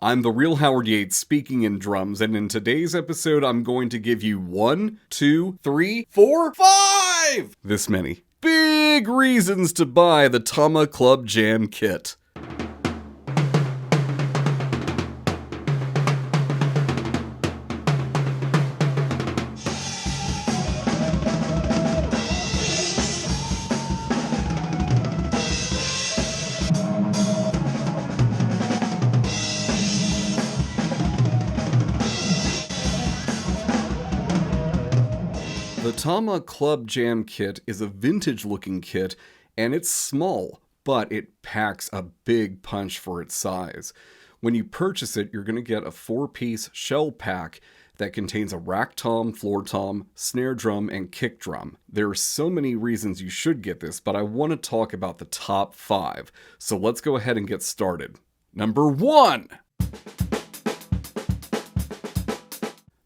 I'm the Real Howard Yates speaking in drums, and in today's episode I'm going to give you 1, 2, 3, 4, 5! This many big reasons to buy the Tama Club Jam kit. The Tama Club Jam kit is a vintage-looking kit, and it's small, but it packs a big punch for its size. When you purchase it, you're going to get a 4-piece shell pack that contains a rack tom, floor tom, snare drum, and kick drum. There are so many reasons you should get this, but I want to talk about the top 5. So let's go ahead and get started. Number 1!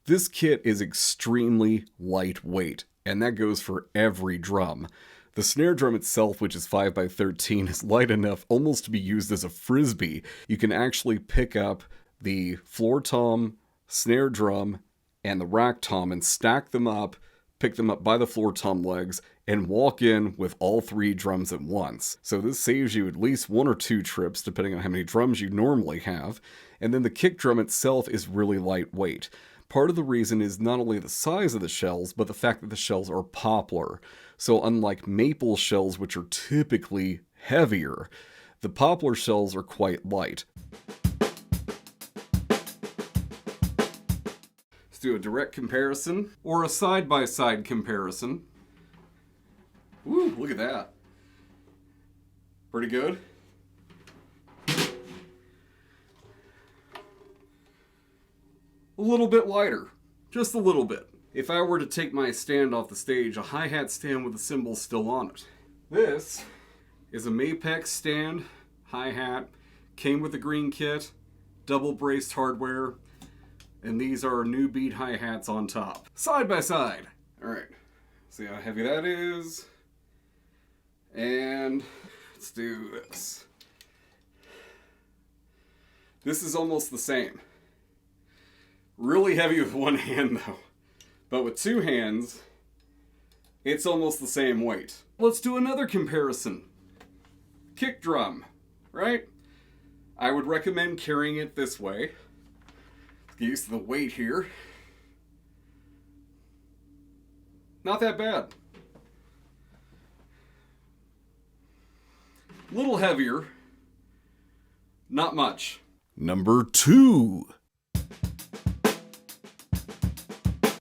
This kit is extremely lightweight, and that goes for every drum. The snare drum itself, which is 5x13, is light enough almost to be used as a frisbee. You can actually pick up the floor tom, snare drum, and the rack tom and stack them up, pick them up by the floor tom legs, and walk in with all 3 drums at once. So this saves you at least 1 or 2 trips, depending on how many drums you normally have. And then the kick drum itself is really lightweight. Part of the reason is not only the size of the shells, but the fact that the shells are poplar. So unlike maple shells, which are typically heavier, the poplar shells are quite light. Let's do a direct comparison, or a side-by-side comparison. Woo, look at that. Pretty good. A little bit lighter, just a little bit. If I were to take my stand off the stage, a hi-hat stand with the cymbal still on it. This is a Mapex stand, hi-hat, came with the green kit, double braced hardware, and these are new beat hi-hats on top. Side by side. All right, see how heavy that is. And let's do this. This is almost the same. Really heavy with one hand though, but with 2 hands, it's almost the same weight. Let's do another comparison. Kick drum, right? I would recommend carrying it this way. Get used to the weight here. Not that bad. A little heavier, not much. Number 2.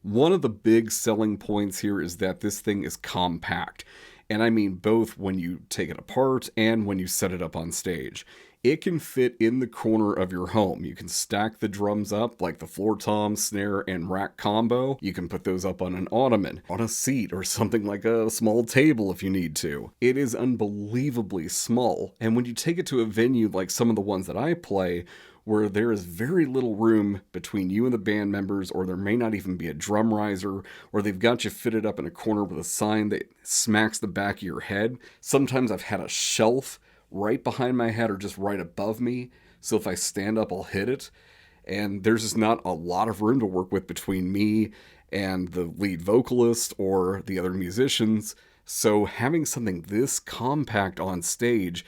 One of the big selling points here is that this thing is compact. And I mean both when you take it apart and when you set it up on stage. It can fit in the corner of your home. You can stack the drums up like the floor tom, snare, and rack combo. You can put those up on an ottoman, on a seat, or something like a small table if you need to. It is unbelievably small. And when you take it to a venue like some of the ones that I play, where there is very little room between you and the band members, or there may not even be a drum riser, or they've got you fitted up in a corner with a sign that smacks the back of your head. Sometimes I've had a shelf right behind my head or just right above me, so if I stand up, I'll hit it. And there's just not a lot of room to work with between me and the lead vocalist or the other musicians. So having something this compact on stage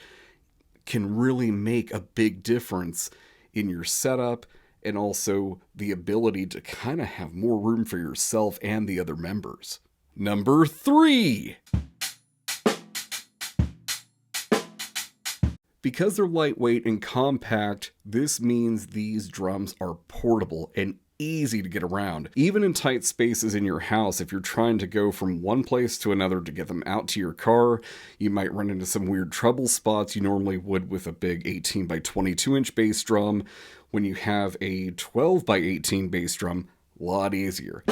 can really make a big difference in your setup, and also the ability to kind of have more room for yourself and the other members. Number 3. Because they're lightweight and compact, this means these drums are portable and easy to get around. Even in tight spaces in your house, if you're trying to go from one place to another to get them out to your car, you might run into some weird trouble spots you normally would with a big 18x22-inch bass drum. When you have a 12x18 bass drum, a lot easier.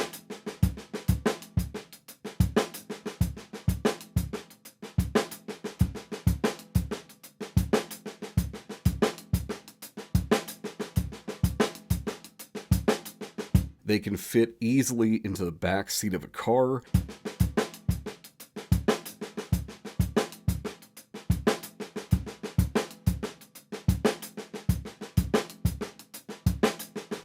They can fit easily into the back seat of a car.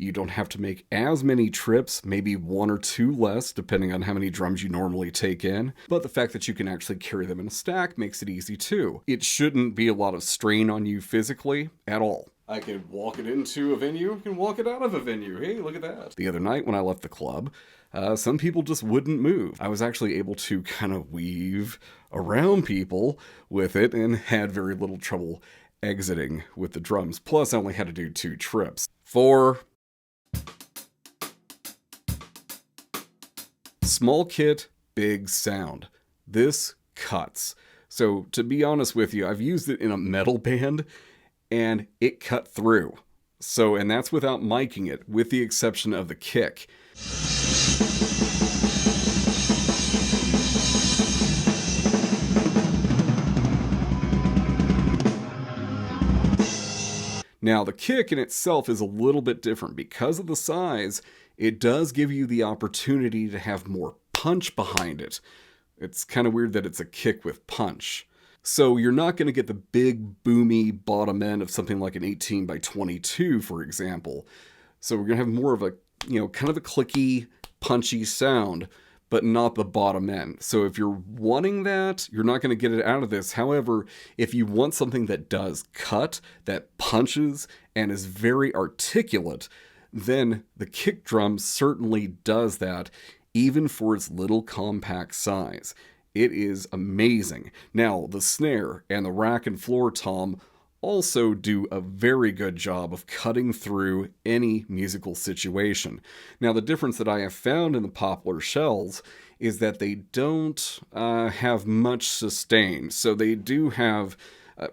You don't have to make as many trips, maybe 1 or 2 less, depending on how many drums you normally take in. But the fact that you can actually carry them in a stack makes it easy too. It shouldn't be a lot of strain on you physically at all. I can walk it into a venue, I can walk it out of a venue. Hey, look at that. The other night when I left the club, some people just wouldn't move. I was actually able to kind of weave around people with it and had very little trouble exiting with the drums. Plus, I only had to do 2 trips. 4. Small kit, big sound. This cuts. So to be honest with you, I've used it in a metal band and it cut through. So, and that's without miking it, with the exception of the kick. Now, the kick in itself is a little bit different. Because of the size, it does give you the opportunity to have more punch behind it. It's kind of weird that it's a kick with punch. So you're not going to get the big, boomy bottom end of something like an 18 by 22, for example. So we're going to have more of a, kind of a clicky, punchy sound, but not the bottom end. So if you're wanting that, you're not going to get it out of this. However, if you want something that does cut, that punches, and is very articulate, then the kick drum certainly does that, even for its little compact size. It is amazing. Now, the snare and the rack and floor tom also do a very good job of cutting through any musical situation. Now, the difference that I have found in the poplar shells is that they don't have much sustain. So they do have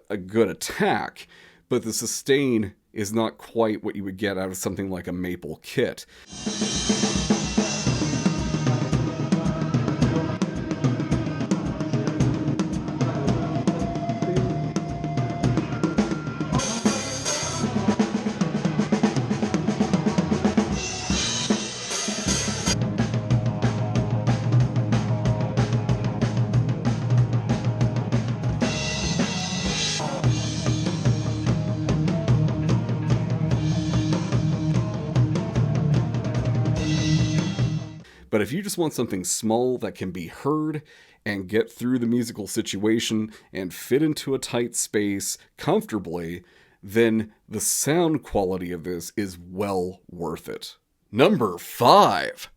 a good attack, but the sustain is not quite what you would get out of something like a maple kit. But if you just want something small that can be heard and get through the musical situation and fit into a tight space comfortably, then the sound quality of this is well worth it. Number 5.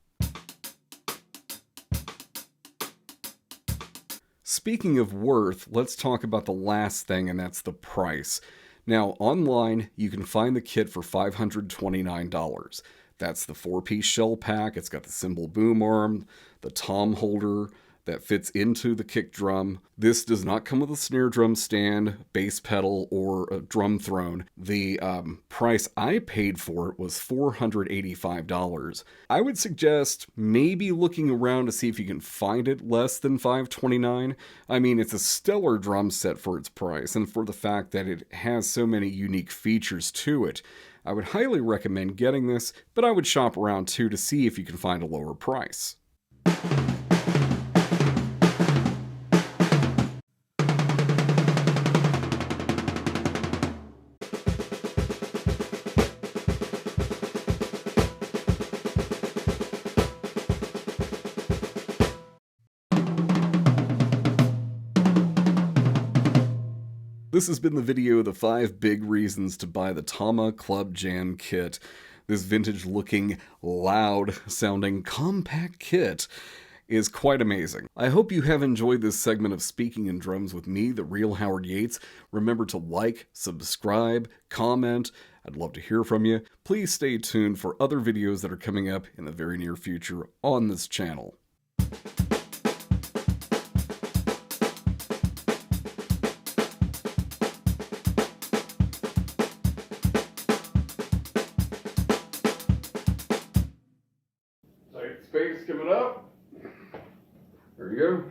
Speaking of worth, let's talk about the last thing, and that's the price. Now, online, you can find the kit for $529. That's the 4-piece shell pack. It's got the cymbal boom arm, the tom holder that fits into the kick drum. This does not come with a snare drum stand, bass pedal, or a drum throne. The price I paid for it was $485. I would suggest maybe looking around to see if you can find it less than $529. I mean, it's a stellar drum set for its price and for the fact that it has so many unique features to it. I would highly recommend getting this, but I would shop around too to see if you can find a lower price. This has been the video of the 5 big reasons to buy the Tama Club Jam kit. This vintage looking, loud sounding, compact kit is quite amazing. I hope you have enjoyed this segment of Speaking in Drums with me, the Real Howard Yates. Remember to like, subscribe, comment. I'd love to hear from you. Please stay tuned for other videos that are coming up in the very near future on this channel. Tight space coming up. There you go.